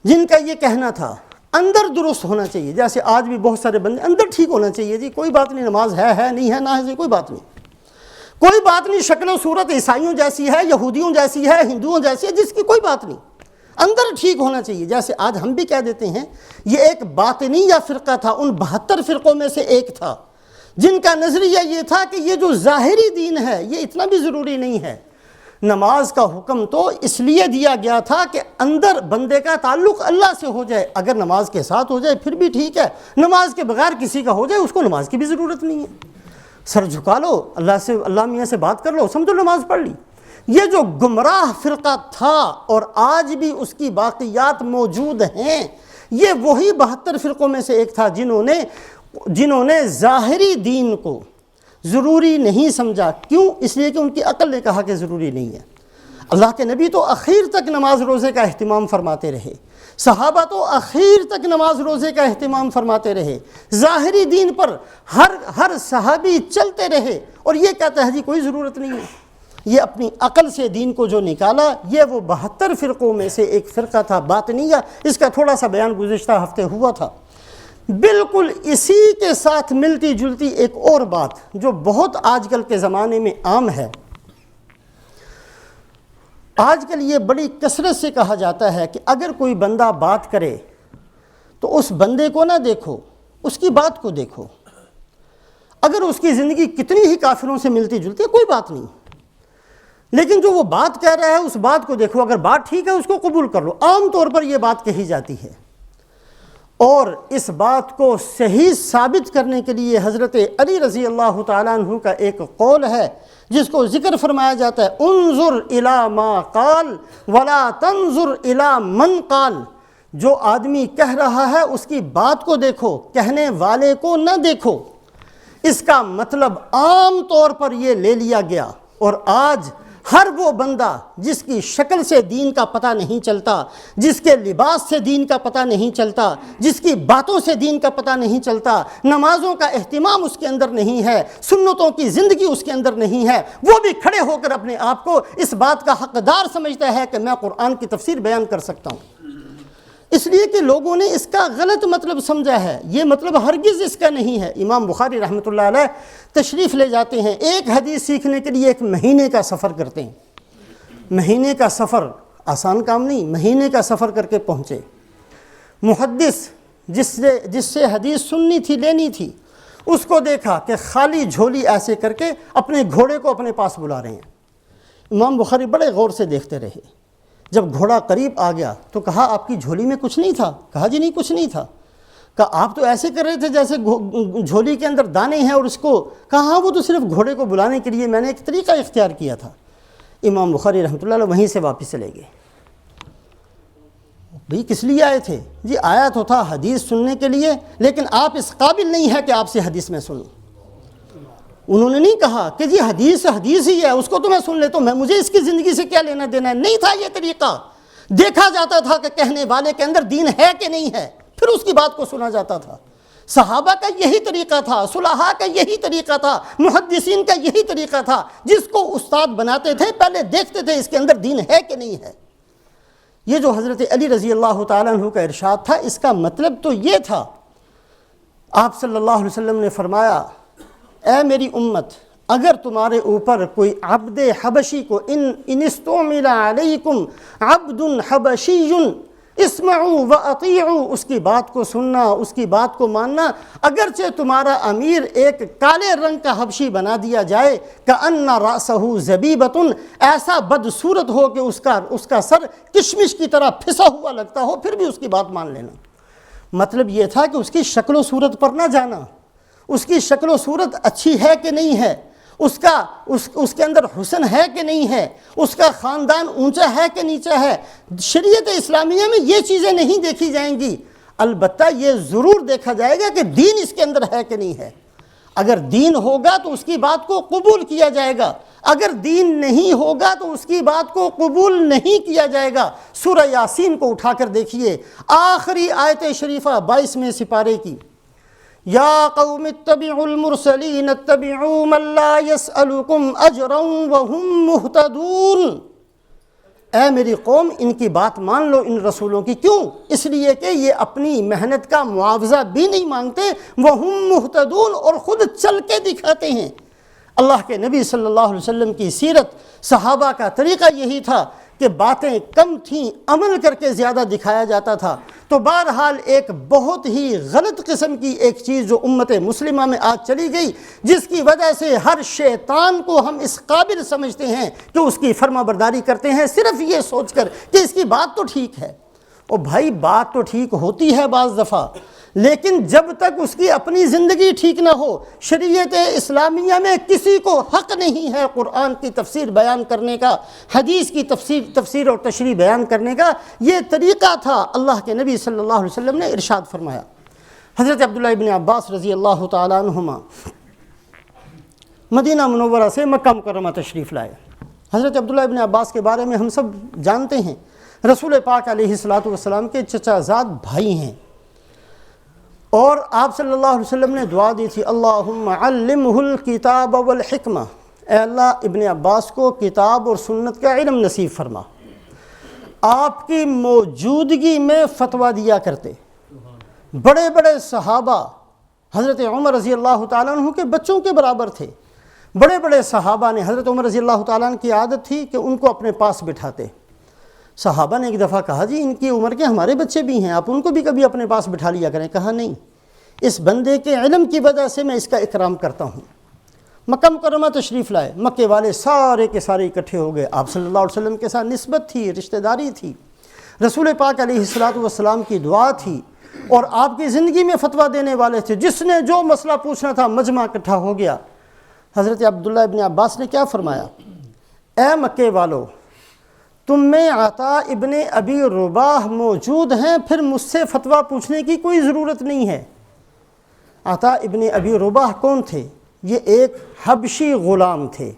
جن کا یہ کہنا تھا اندر درست ہونا چاہیے، جیسے آج بھی بہت سارے بندے اندر ٹھیک ہونا چاہیے، جی کوئی بات نہیں، نماز ہے نہیں ہے، نہ ہے کوئی بات نہیں، کوئی بات نہیں، شکل و صورت عیسائیوں جیسی ہے، یہودیوں جیسی ہے، ہندوؤں جیسی ہے، جس کی کوئی بات نہیں، اندر ٹھیک ہونا چاہیے۔ جیسے آج ہم بھی کہہ دیتے ہیں یہ ایک باطنیہ فرقہ تھا، ان 72 فرقوں میں سے ایک تھا، جن کا نظریہ یہ تھا کہ یہ جو ظاہری دین ہے یہ اتنا بھی ضروری نہیں ہے۔ نماز کا حکم تو اس لیے دیا گیا تھا کہ اندر بندے کا تعلق اللہ سے ہو جائے، اگر نماز کے ساتھ ہو جائے پھر بھی ٹھیک ہے، نماز کے بغیر کسی کا ہو جائے اس کو نماز کی بھی ضرورت نہیں ہے، سر جھکا لو، اللہ میاں سے بات کر لو، سمجھو نماز پڑھ لی۔ یہ جو گمراہ فرقہ تھا اور آج بھی اس کی باقیات موجود ہیں، یہ وہی 72 فرقوں میں سے ایک تھا جنہوں نے ظاہری دین کو ضروری نہیں سمجھا۔ کیوں؟ اس لیے کہ ان کی عقل نے کہا کہ ضروری نہیں ہے۔ اللہ کے نبی تو اخیر تک نماز روزے کا اہتمام فرماتے رہے، صحابہ تو اخیر تک نماز روزے کا اہتمام فرماتے رہے، ظاہری دین پر ہر صحابی چلتے رہے، اور یہ کہتا ہے جی کوئی ضرورت نہیں ہے۔ یہ اپنی عقل سے دین کو جو نکالا، یہ وہ 72 فرقوں میں سے ایک فرقہ تھا باطنیہ۔ اس کا تھوڑا سا بیان گزشتہ ہفتے ہوا تھا۔ بالکل اسی کے ساتھ ملتی جلتی ایک اور بات جو بہت آج کل کے زمانے میں عام ہے، آج کل یہ بڑی کثرت سے کہا جاتا ہے کہ اگر کوئی بندہ بات کرے تو اس بندے کو نہ دیکھو، اس کی بات کو دیکھو، اگر اس کی زندگی کتنی ہی کافروں سے ملتی جلتی ہے کوئی بات نہیں، لیکن جو وہ بات کہہ رہا ہے اس بات کو دیکھو، اگر بات ٹھیک ہے اس کو قبول کر لو۔ عام طور پر یہ بات کہی جاتی ہے، اور اس بات کو صحیح ثابت کرنے کے لیے حضرت علی رضی اللہ تعالیٰ عنہ کا ایک قول ہے جس کو ذکر فرمایا جاتا ہے، انظر الی ما قال ولا تنظر الی من قال۔ جو آدمی کہہ رہا ہے اس کی بات کو دیکھو، کہنے والے کو نہ دیکھو۔ اس کا مطلب عام طور پر یہ لے لیا گیا، اور آج ہر وہ بندہ جس کی شکل سے دین کا پتہ نہیں چلتا، جس کے لباس سے دین کا پتہ نہیں چلتا، جس کی باتوں سے دین کا پتہ نہیں چلتا، نمازوں کا اہتمام اس کے اندر نہیں ہے، سنتوں کی زندگی اس کے اندر نہیں ہے، وہ بھی کھڑے ہو کر اپنے آپ کو اس بات کا حقدار سمجھتا ہے کہ میں قرآن کی تفسیر بیان کر سکتا ہوں، اس لیے کہ لوگوں نے اس کا غلط مطلب سمجھا ہے۔ یہ مطلب ہرگز اس کا نہیں ہے۔ امام بخاری رحمۃ اللہ علیہ تشریف لے جاتے ہیں، ایک حدیث سیکھنے کے لیے 1 مہینے کا سفر کرتے ہیں۔ مہینے کا سفر آسان کام نہیں، مہینے کا سفر کر کے پہنچے۔ محدث جس سے حدیث سننی تھی لینی تھی، اس کو دیکھا کہ خالی جھولی ایسے کر کے اپنے گھوڑے کو اپنے پاس بلا رہے ہیں۔ امام بخاری بڑے غور سے دیکھتے رہے۔ جب گھوڑا قریب آ گیا تو کہا آپ کی جھولی میں کچھ نہیں تھا؟ کہا جی نہیں کچھ نہیں تھا۔ کہا آپ تو ایسے کر رہے تھے جیسے جھولی کے اندر دانے ہیں، اور اس کو کہا ہاں وہ تو صرف گھوڑے کو بلانے کے لیے میں نے ایک طریقہ اختیار کیا تھا۔ امام بخاری رحمۃ اللہ علیہ وہیں سے واپس چلے گئے۔ بھئی کس لیے آئے تھے؟ جی آیا تو تھا حدیث سننے کے لیے، لیکن آپ اس قابل نہیں ہے کہ آپ سے حدیث میں سنوں۔ انہوں نے نہیں کہا کہ جی حدیث ہی ہے، اس کو تو میں سن لیتا ہوں، مجھے اس کی زندگی سے کیا لینا دینا ہے۔ نہیں تھا یہ طریقہ۔ دیکھا جاتا تھا کہ کہنے والے کے اندر دین ہے کہ نہیں ہے، پھر اس کی بات کو سنا جاتا تھا۔ صحابہ کا یہی طریقہ تھا، صلحاء کا یہی طریقہ تھا، محدثین کا یہی طریقہ تھا۔ جس کو استاد بناتے تھے پہلے دیکھتے تھے اس کے اندر دین ہے کہ نہیں ہے۔ یہ جو حضرت علی رضی اللہ تعالیٰ عنہ کا ارشاد تھا، اس کا مطلب تو یہ تھا، آپ صلی اللہ علیہ وسلم نے فرمایا اے میری امت، اگر تمہارے اوپر کوئی عبد حبشی کو ان استعمل علیکم عبد حبشی اسمعوا واطیعوا، اس کی بات کو سننا، اس کی بات کو ماننا، اگرچہ تمہارا امیر ایک کالے رنگ کا حبشی بنا دیا جائے، کأن رأسہ زبیبۃ، ایسا بدصورت ہو کہ اس کا سر کشمش کی طرح پھسا ہوا لگتا ہو، پھر بھی اس کی بات مان لینا۔ مطلب یہ تھا کہ اس کی شکل و صورت پر نہ جانا، اس کی شکل و صورت اچھی ہے کہ نہیں ہے، اس کے اندر حسن ہے کہ نہیں ہے، اس کا خاندان اونچا ہے کہ نیچا ہے، شریعت اسلامیہ میں یہ چیزیں نہیں دیکھی جائیں گی۔ البتہ یہ ضرور دیکھا جائے گا کہ دین اس کے اندر ہے کہ نہیں ہے۔ اگر دین ہوگا تو اس کی بات کو قبول کیا جائے گا، اگر دین نہیں ہوگا تو اس کی بات کو قبول نہیں کیا جائے گا۔ سورہ یاسین کو اٹھا کر دیکھیے، آخری آیت شریفہ 22ویں سپارے کی، یا قوم اتبعوا المرسلین اتبعوا من لا يسألكم اجرا وهم مہتدون۔ اے میری قوم، ان کی بات مان لو، ان رسولوں کی۔ کیوں؟ اس لیے کہ یہ اپنی محنت کا معاوضہ بھی نہیں مانگتے، وہم مہتدون، اور خود چل کے دکھاتے ہیں۔ اللہ کے نبی صلی اللہ علیہ وسلم کی سیرت، صحابہ کا طریقہ یہی تھا کہ باتیں کم تھیں، عمل کر کے زیادہ دکھایا جاتا تھا۔ تو بہرحال ایک بہت ہی غلط قسم کی ایک چیز جو امت مسلمہ میں آج چلی گئی، جس کی وجہ سے ہر شیطان کو ہم اس قابل سمجھتے ہیں کہ اس کی فرما برداری کرتے ہیں، صرف یہ سوچ کر کہ اس کی بات تو ٹھیک ہے۔ اور بھائی بات تو ٹھیک ہوتی ہے بعض دفعہ، لیکن جب تک اس کی اپنی زندگی ٹھیک نہ ہو، شریعت اسلامیہ میں کسی کو حق نہیں ہے قرآن کی تفسیر بیان کرنے کا، حدیث کی تفسیر اور تشریح بیان کرنے کا۔ یہ طریقہ تھا اللہ کے نبی صلی اللہ علیہ وسلم نے ارشاد فرمایا۔ حضرت عبداللہ ابن عباس رضی اللہ تعالیٰ عنہما مدینہ منورہ سے مکہ مکرمہ تشریف لائے۔ حضرت عبداللہ ابن عباس کے بارے میں ہم سب جانتے ہیں، رسول پاک علیہ الصلوۃ والسلام کے چچا زاد بھائی ہیں، اور آپ صلی اللہ علیہ وسلم نے دعا دی تھی، اللہم علمہ الکتاب والحکمہ، اے اللہ ابن عباس کو کتاب اور سنت کا علم نصیب فرما۔ آپ کی موجودگی میں فتویٰ دیا کرتے بڑے بڑے صحابہ، حضرت عمر رضی اللہ تعالیٰ عنہ کے بچوں کے برابر تھے۔ بڑے بڑے صحابہ نے، حضرت عمر رضی اللہ تعالیٰ عنہ کی عادت تھی کہ ان کو اپنے پاس بٹھاتے۔ صحابہ نے ایک دفعہ کہا، جی ان کی عمر کے ہمارے بچے بھی ہیں، آپ ان کو بھی کبھی اپنے پاس بٹھا لیا کریں۔ کہا نہیں، اس بندے کے علم کی وجہ سے میں اس کا اکرام کرتا ہوں۔ مکہ مکرمہ تشریف لائے، مکے والے سارے کے سارے اکٹھے ہو گئے۔ آپ صلی اللہ علیہ وسلم کے ساتھ نسبت تھی، رشتہ داری تھی، رسول پاک علیہ الصلوۃ والسلام کی دعا تھی، اور آپ کی زندگی میں فتویٰ دینے والے تھے۔ جس نے جو مسئلہ پوچھنا تھا مجمع اکٹھا ہو گیا۔ حضرت عبداللہ ابن عباس نے کیا فرمایا، اے مکے والو، تم میں عطا ابن ابی رباح موجود ہیں، پھر مجھ سے فتویٰ پوچھنے کی کوئی ضرورت نہیں ہے۔ عطا ابن ابی رباح کون تھے؟ یہ ایک حبشی غلام تھے،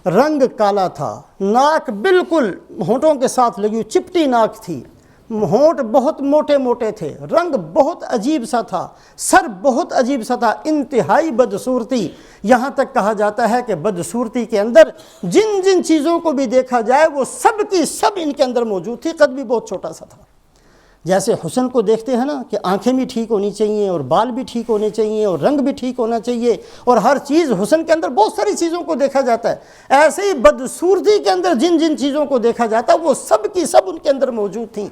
رنگ کالا تھا، ناک بالکل ہونٹوں کے ساتھ لگی ہوئی چپٹی ناک تھی، ہونٹ بہت موٹے موٹے تھے، رنگ بہت عجیب سا تھا، سر بہت عجیب سا تھا، انتہائی بدصورتی۔ یہاں تک کہا جاتا ہے کہ بدصورتی کے اندر جن جن چیزوں کو بھی دیکھا جائے وہ سب کی سب ان کے اندر موجود تھی۔ قد بھی بہت چھوٹا سا تھا۔ جیسے حسن کو دیکھتے ہیں نا کہ آنکھیں بھی ٹھیک ہونی چاہیے، اور بال بھی ٹھیک ہونے چاہیے، اور رنگ بھی ٹھیک ہونا چاہیے، اور ہر چیز حسن کے اندر بہت ساری چیزوں کو دیکھا جاتا ہے، ایسے ہی بدصورتی کے اندر جن جن چیزوں کو دیکھا جاتا ہے وہ سب کی سب ان کے اندر موجود تھیں۔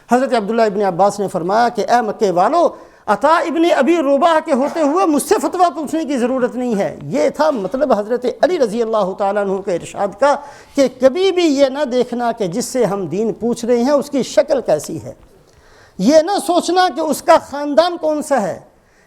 حضرت عبداللہ ابن عباس نے فرمایا کہ اے مکے والو، عطا ابن ابی رباح کے ہوتے ہوئے مجھ سے فتویٰ پوچھنے کی ضرورت نہیں ہے۔ یہ تھا مطلب حضرت علی رضی اللہ تعالیٰ عنہ کے ارشاد کا کہ کبھی بھی یہ نہ دیکھنا کہ جس سے ہم دین پوچھ رہے ہیں اس کی شکل کیسی ہے، یہ نہ سوچنا کہ اس کا خاندان کون سا ہے،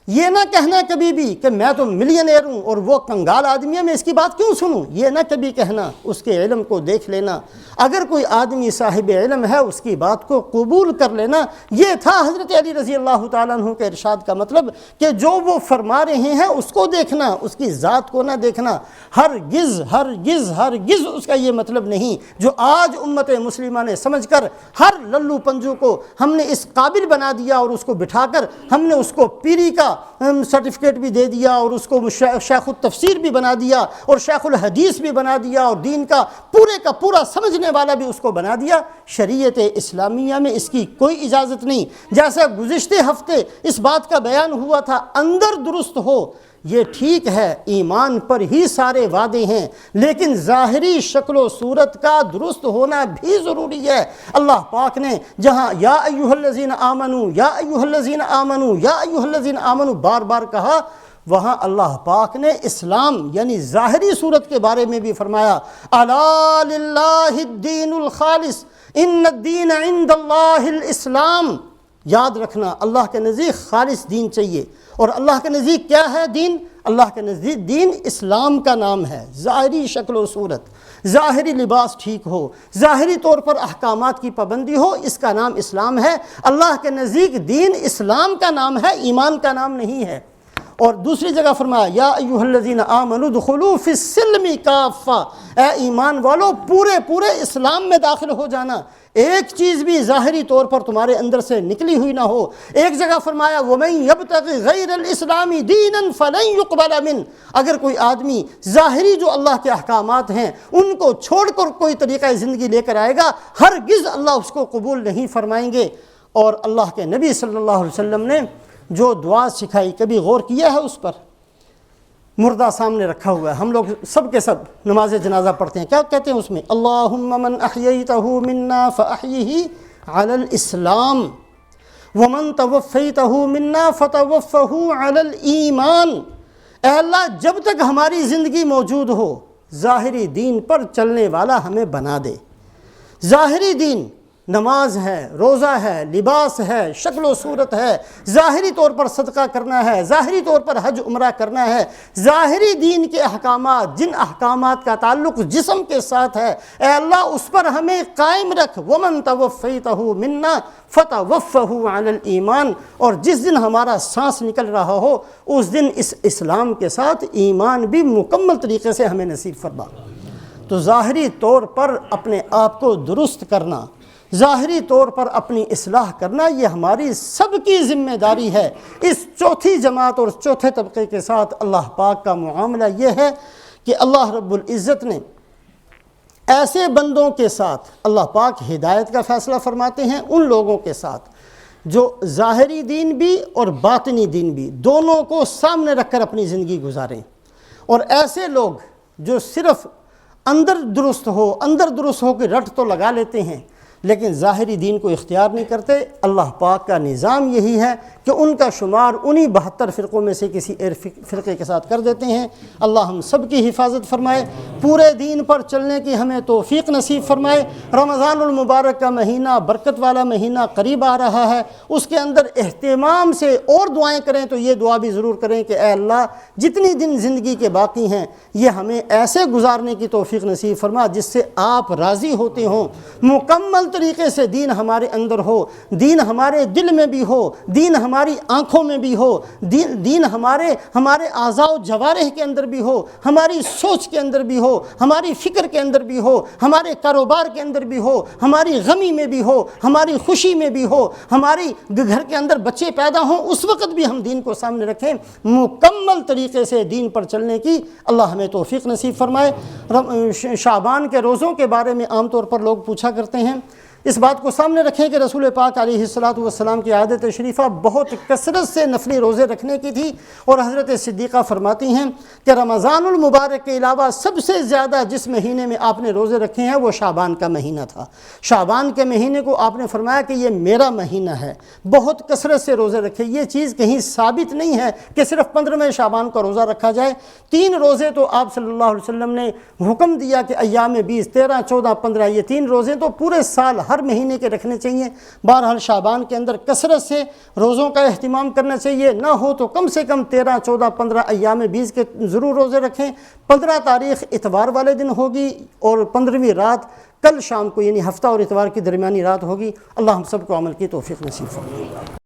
یہ نہ کہنا کبھی بھی کہ میں تو ملینئر ہوں اور وہ کنگال آدمی ہے، میں اس کی بات کیوں سنوں، یہ نہ کبھی کہنا۔ اس کے علم کو دیکھ لینا، اگر کوئی آدمی صاحب علم ہے اس کی بات کو قبول کر لینا۔ یہ تھا حضرت علی رضی اللہ تعالیٰ عنہ کے ارشاد کا مطلب کہ جو وہ فرما رہے ہیں اس کو دیکھنا، اس کی ذات کو نہ دیکھنا۔ ہرگز ہرگز ہرگز اس کا یہ مطلب نہیں جو آج امت مسلمہ نے سمجھ کر ہر للو پنجو کو ہم نے اس قابل بنا دیا، اور اس کو بٹھا کر ہم نے اس کو پیری کا سرٹیفکیٹ بھی دے دیا، اور اس کو شیخ التفسیر بھی بنا دیا، اور شیخ الحدیث بھی بنا دیا، اور دین کا پورا سمجھنے والا بھی اس کو بنا دیا۔ شریعت اسلامیہ میں اس کی کوئی اجازت نہیں۔ جیسا گزشتے ہفتے اس بات کا بیان ہوا تھا، اندر درست ہو یہ ٹھیک ہے، ایمان پر ہی سارے وعدے ہیں، لیکن ظاہری شکل و صورت کا درست ہونا بھی ضروری ہے۔ اللہ پاک نے جہاں یا ایھا الذین آمنوا یا ایھا الذین آمنوا یا ایھا الذین آمنوا بار بار کہا، وہاں اللہ پاک نے اسلام یعنی ظاہری صورت کے بارے میں بھی فرمایا، الا للہ الدین الخالص ان الدین عند اللہ الاسلام۔ یاد رکھنا اللہ کے نزدیک خالص دین چاہیے، اور اللہ کے نزدیک کیا ہے دین؟ اللہ کے نزدیک دین اسلام کا نام ہے۔ ظاہری شکل و صورت، ظاہری لباس ٹھیک ہو، ظاہری طور پر احکامات کی پابندی ہو، اس کا نام اسلام ہے۔ اللہ کے نزدیک دین اسلام کا نام ہے، ایمان کا نام نہیں ہے۔ اور دوسری جگہ فرمایا یا ایھا الذین آمنوا ادخلوا فی السلم کافہ، اے ایمان والو پورے اسلام میں داخل ہو جانا، ایک چیز بھی ظاہری طور پر تمہارے اندر سے نکلی ہوئی نہ ہو۔ ایک جگہ فرمایا وَمَن يَبْتَغِ غَيْرَ الْإِسْلَامِ دِينًا فَلَن يُقْبَلَ مِنْهُ، اگر کوئی آدمی ظاہری جو اللہ کے احکامات ہیں ان کو چھوڑ کر کوئی طریقہ زندگی لے کر آئے گا، ہرگز اللہ اس کو قبول نہیں فرمائیں گے۔ اور اللہ کے نبی صلی اللہ علیہ وسلم نے جو دعا سکھائی، کبھی غور کیا ہے اس پر؟ مردہ سامنے رکھا ہوا ہے، ہم لوگ سب کے سب نماز جنازہ پڑھتے ہیں، کیا کہتے ہیں اس میں؟ اللہم من احییتہ منا فاحیہ علی الاسلام ومن توفیتہ منا فتوفہ علی الایمان، اے اللہ جب تک ہماری زندگی موجود ہو ظاہری دین پر چلنے والا ہمیں بنا دے۔ ظاہری دین نماز ہے، روزہ ہے، لباس ہے، شکل و صورت ہے، ظاہری طور پر صدقہ کرنا ہے، ظاہری طور پر حج عمرہ کرنا ہے، ظاہری دین کے احکامات، جن احکامات کا تعلق جسم کے ساتھ ہے، اے اللہ اس پر ہمیں قائم رکھ۔ وَمَن تَوَفَّيْتَهُ مِنَّا فَتَوَفَّهُ عَلَى الْإِيمَانِ، اور جس دن ہمارا سانس نکل رہا ہو اس دن اس اسلام کے ساتھ ایمان بھی مکمل طریقے سے ہمیں نصیب فرما۔ تو ظاہری طور پر اپنے آپ کو درست کرنا، ظاہری طور پر اپنی اصلاح کرنا، یہ ہماری سب کی ذمہ داری ہے۔ اس چوتھی جماعت اور چوتھے طبقے کے ساتھ اللہ پاک کا معاملہ یہ ہے کہ اللہ رب العزت نے ایسے بندوں کے ساتھ اللہ پاک ہدایت کا فیصلہ فرماتے ہیں، ان لوگوں کے ساتھ جو ظاہری دین بھی اور باطنی دین بھی دونوں کو سامنے رکھ کر اپنی زندگی گزاریں، اور ایسے لوگ جو صرف اندر درست ہو کے رٹ تو لگا لیتے ہیں لیکن ظاہری دین کو اختیار نہیں کرتے۔ اللہ پاک کا نظام یہی ہے کہ ان کا شمار انہی 72 فرقوں میں سے کسی ایک فرقے کے ساتھ کر دیتے ہیں۔ اللہ ہم سب کی حفاظت فرمائے، پورے دین پر چلنے کی ہمیں توفیق نصیب فرمائے۔ رمضان المبارک کا مہینہ برکت والا مہینہ قریب آ رہا ہے، اس کے اندر اہتمام سے اور دعائیں کریں تو یہ دعا بھی ضرور کریں کہ اے اللہ جتنی دن زندگی کے باقی ہیں یہ ہمیں ایسے گزارنے کی توفیق نصیب فرما جس سے آپ راضی ہوتے ہوں، مکمل طریقے سے دین ہمارے اندر ہو، دین ہمارے دل میں بھی ہو، دین ہماری آنکھوں میں بھی ہو، دین ہمارے اعضاء و جوارح کے اندر بھی ہو، ہماری سوچ کے اندر بھی ہو، ہماری فکر کے اندر بھی ہو، ہمارے کاروبار کے اندر بھی ہو، ہماری غمی میں بھی ہو، ہماری خوشی میں بھی ہو، ہماری گھر کے اندر بچے پیدا ہوں اس وقت بھی ہم دین کو سامنے رکھیں، مکمل طریقے سے دین پر چلنے کی اللہ ہمیں توفیق نصیب فرمائے۔ شعبان کے روزوں کے بارے میں عام طور پر لوگ پوچھا کرتے ہیں، اس بات کو سامنے رکھیں کہ رسول پاک علیہ السلام کی عادت شریفہ بہت کثرت سے نفلی روزے رکھنے کی تھی، اور حضرت صدیقہ فرماتی ہیں کہ رمضان المبارک کے علاوہ سب سے زیادہ جس مہینے میں آپ نے روزے رکھے ہیں وہ شعبان کا مہینہ تھا۔ شعبان کے مہینے کو آپ نے فرمایا کہ یہ میرا مہینہ ہے، بہت کثرت سے روزے رکھے۔ یہ چیز کہیں ثابت نہیں ہے کہ صرف 15ویں شعبان کا روزہ رکھا جائے۔ 3 روزے تو آپ صلی اللہ علیہ وسلم نے حکم دیا کہ ایام 20، 13، 14، 15 یہ 3 روزے تو پورے سال ہر مہینے کے رکھنے چاہیے۔ بہرحال شعبان کے اندر کثرت سے روزوں کا اہتمام کرنا چاہیے، نہ ہو تو کم سے کم 13، 14، 15 ایام 20 کے ضرور روزے رکھیں۔ 15 تاریخ اتوار والے دن ہوگی اور 15ویں رات کل شام کو یعنی ہفتہ اور اتوار کی درمیانی رات ہوگی۔ اللہ ہم سب کو عمل کی توفیق نصیب فرمائے۔